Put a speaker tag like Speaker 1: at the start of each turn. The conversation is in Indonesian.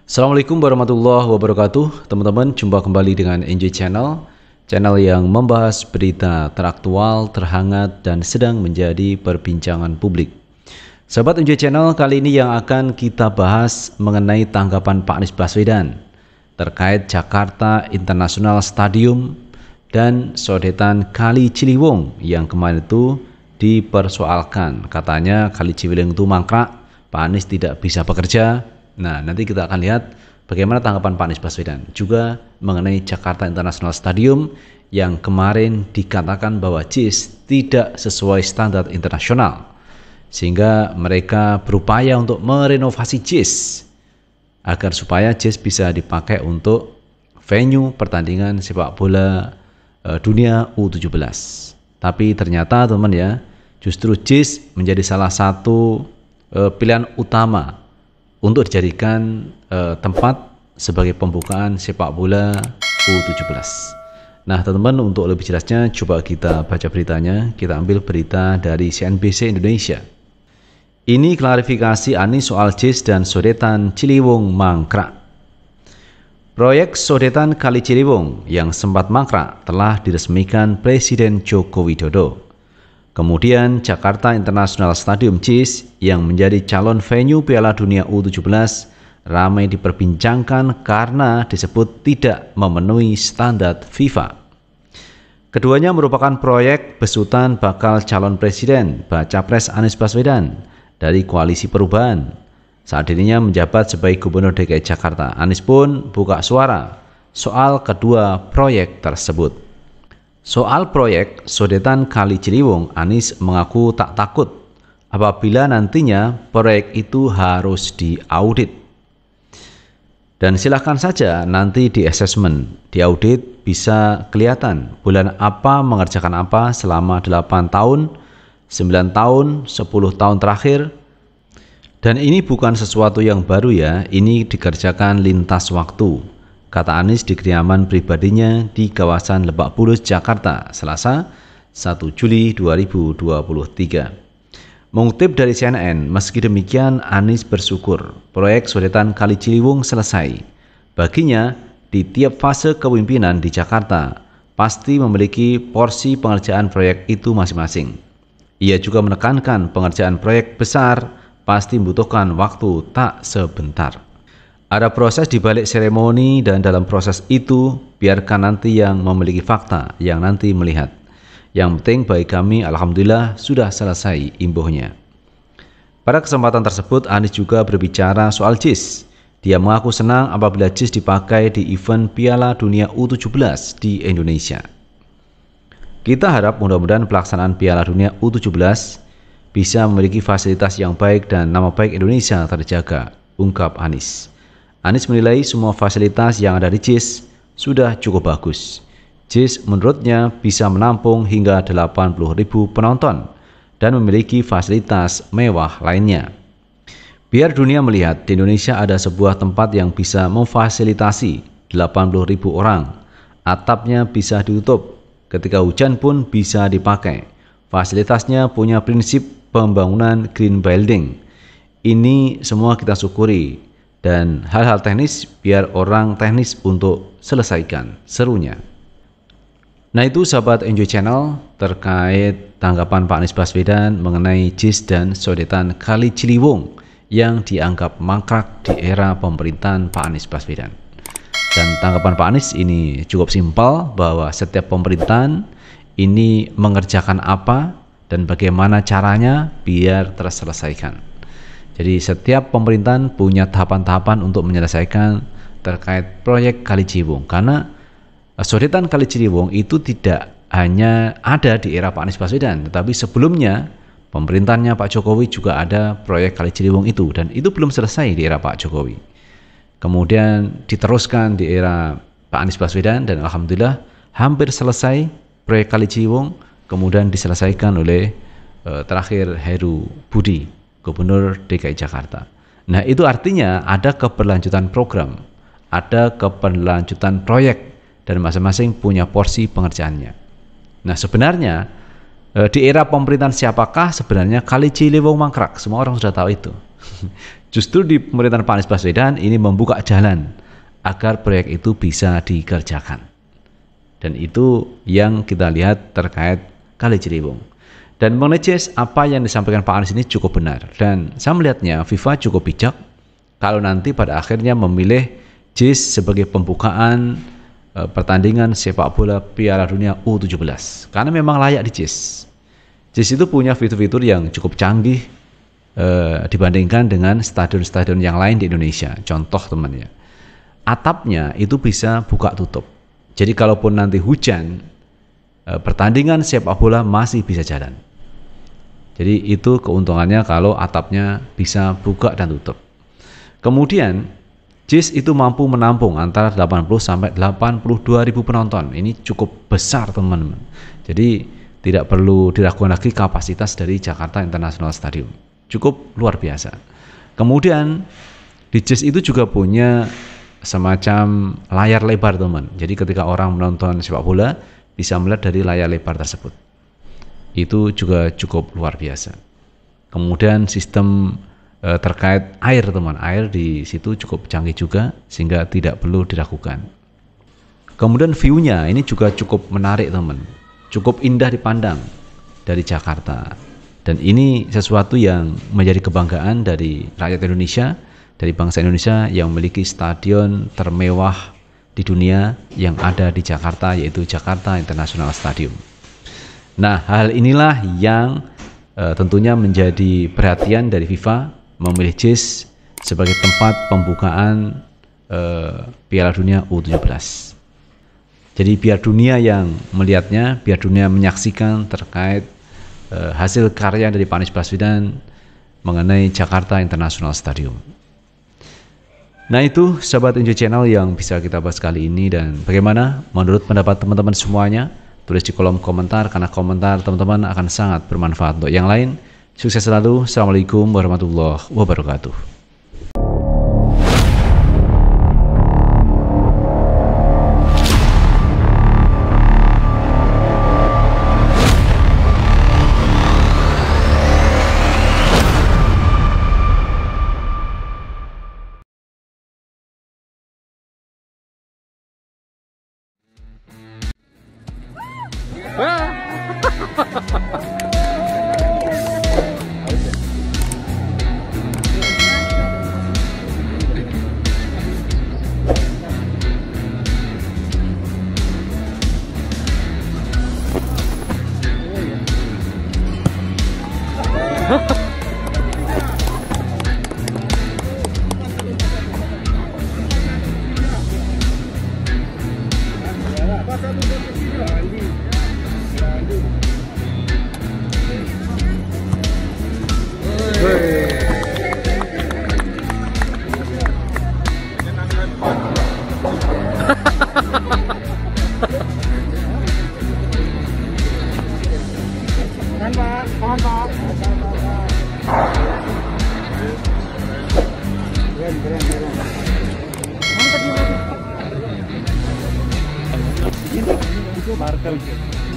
Speaker 1: Assalamualaikum warahmatullahi wabarakatuh. Teman-teman, jumpa kembali dengan NJ Channel, channel yang membahas berita teraktual, terhangat, dan sedang menjadi perbincangan publik. Sahabat NJ Channel, kali ini yang akan kita bahas mengenai tanggapan Pak Anies Baswedan terkait Jakarta International Stadium dan sodetan Kali Ciliwung yang kemarin itu dipersoalkan. Katanya Kali Ciliwung itu mangkrak, Pak Anies tidak bisa bekerja. Nah, nanti kita akan lihat bagaimana tanggapan Pak Anies Baswedan juga mengenai Jakarta International Stadium yang kemarin dikatakan bahwa JIS tidak sesuai standar internasional, sehingga mereka berupaya untuk merenovasi JIS agar supaya JIS bisa dipakai untuk venue pertandingan sepak bola dunia U17. Tapi ternyata teman ya, justru JIS menjadi salah satu pilihan utama untuk dijadikan tempat sebagai pembukaan sepak bola U17. Nah teman-teman, untuk lebih jelasnya coba kita baca beritanya. Kita ambil berita dari CNBC Indonesia. Ini klarifikasi Anies soal JIS dan sodetan Ciliwung mangkrak. Proyek sodetan Kali Ciliwung yang sempat mangkrak telah diresmikan Presiden Joko Widodo. Kemudian Jakarta International Stadium JIS yang menjadi calon venue Piala Dunia U17 ramai diperbincangkan karena disebut tidak memenuhi standar FIFA. Keduanya merupakan proyek besutan bakal calon presiden Baca Pres Anies Baswedan dari Koalisi Perubahan. Saat dirinya menjabat sebagai Gubernur DKI Jakarta, Anies pun buka suara soal kedua proyek tersebut. Soal proyek sodetan Kali Ciliwung, Anies mengaku tak takut apabila nantinya proyek itu harus diaudit. Dan silakan saja nanti di assessment, diaudit bisa kelihatan bulan apa mengerjakan apa selama 8 tahun, 9 tahun, 10 tahun terakhir. Dan ini bukan sesuatu yang baru ya, ini dikerjakan lintas waktu, kata Anies di kediaman pribadinya di kawasan Lebak Bulus, Jakarta, Selasa 1 Juli 2023. Mengutip dari CNN, meski demikian Anies bersyukur proyek sodetan Kali Ciliwung selesai. Baginya, di tiap fase kepemimpinan di Jakarta pasti memiliki porsi pengerjaan proyek itu masing-masing. Ia juga menekankan pengerjaan proyek besar pasti membutuhkan waktu tak sebentar. Ada proses di balik seremoni dan dalam proses itu biarkan nanti yang memiliki fakta yang nanti melihat. Yang penting bagi kami alhamdulillah sudah selesai, imbuhnya. Pada kesempatan tersebut Anies juga berbicara soal JIS. Dia mengaku senang apabila JIS dipakai di event Piala Dunia U17 di Indonesia. Kita harap mudah-mudahan pelaksanaan Piala Dunia U17 bisa memiliki fasilitas yang baik dan nama baik Indonesia terjaga, ungkap Anies. Anies menilai semua fasilitas yang ada di JIS sudah cukup bagus. JIS menurutnya bisa menampung hingga 80.000 penonton dan memiliki fasilitas mewah lainnya. Biar dunia melihat di Indonesia ada sebuah tempat yang bisa memfasilitasi 80.000 orang. Atapnya bisa ditutup, ketika hujan pun bisa dipakai. Fasilitasnya punya prinsip pembangunan green building. Ini semua kita syukuri. Dan hal-hal teknis biar orang teknis untuk selesaikan, serunya. Nah itu sahabat Enjoy Channel terkait tanggapan Pak Anies Baswedan mengenai JIS dan sodetan Kali Ciliwung yang dianggap mangkrak di era pemerintahan Pak Anies Baswedan. Dan tanggapan Pak Anies ini cukup simpel bahwa setiap pemerintahan ini mengerjakan apa dan bagaimana caranya biar terselesaikan. Jadi setiap pemerintahan punya tahapan-tahapan untuk menyelesaikan terkait proyek Kali Ciliwung. Karena sodetan Kali Ciliwung itu tidak hanya ada di era Pak Anies Baswedan, tetapi sebelumnya pemerintahnya Pak Jokowi juga ada proyek Kali Ciliwung itu, dan itu belum selesai di era Pak Jokowi. Kemudian diteruskan di era Pak Anies Baswedan dan alhamdulillah hampir selesai proyek Kali Ciliwung, kemudian diselesaikan oleh terakhir Heru Budi, Gubernur DKI Jakarta. Nah itu artinya ada keberlanjutan program, ada keberlanjutan proyek, dan masing-masing punya porsi pengerjaannya. Nah sebenarnya di era pemerintahan siapakah sebenarnya Kali Ciliwung mangkrak? Semua orang sudah tahu itu. Justru di pemerintahan Pak Anies Baswedan ini membuka jalan agar proyek itu bisa dikerjakan. Dan itu yang kita lihat terkait Kali Ciliwung. Dan mengenai JIS, apa yang disampaikan Pak Anies ini cukup benar. Dan saya melihatnya FIFA cukup bijak kalau nanti pada akhirnya memilih JIS sebagai pembukaan pertandingan sepak bola Piala Dunia U17. Karena memang layak di JIS. JIS itu punya fitur-fitur yang cukup canggih dibandingkan dengan stadion-stadion yang lain di Indonesia. Contoh teman ya, atapnya itu bisa buka tutup. Jadi kalaupun nanti hujan, pertandingan sepak bola masih bisa jalan. Jadi itu keuntungannya kalau atapnya bisa buka dan tutup. Kemudian JIS itu mampu menampung antara 80 sampai 82 ribu penonton. Ini cukup besar teman-teman. Jadi tidak perlu diragukan lagi kapasitas dari Jakarta International Stadium. Cukup luar biasa. Kemudian di JIS itu juga punya semacam layar lebar teman. Jadi ketika orang menonton sepak bola bisa melihat dari layar lebar tersebut. Itu juga cukup luar biasa. Kemudian sistem terkait air teman, air di situ cukup canggih juga sehingga tidak perlu diragukan. Kemudian view-nya ini juga cukup menarik teman, cukup indah dipandang dari Jakarta. Dan ini sesuatu yang menjadi kebanggaan dari rakyat Indonesia, dari bangsa Indonesia yang memiliki stadion termewah di dunia yang ada di Jakarta, yaitu Jakarta International Stadium. Nah, hal inilah yang tentunya menjadi perhatian dari FIFA memilih JIS sebagai tempat pembukaan Piala Dunia U17. Jadi biar dunia yang melihatnya, biar dunia menyaksikan terkait hasil karya dari Pak Anies Baswedan mengenai Jakarta International Stadium. Nah itu sahabat Enjoy Channel yang bisa kita bahas kali ini, dan bagaimana menurut pendapat teman-teman semuanya? Tulis di kolom komentar, karena komentar teman-teman akan sangat bermanfaat untuk yang lain. Sukses selalu. Assalamualaikum warahmatullahi wabarakatuh.
Speaker 2: Markel.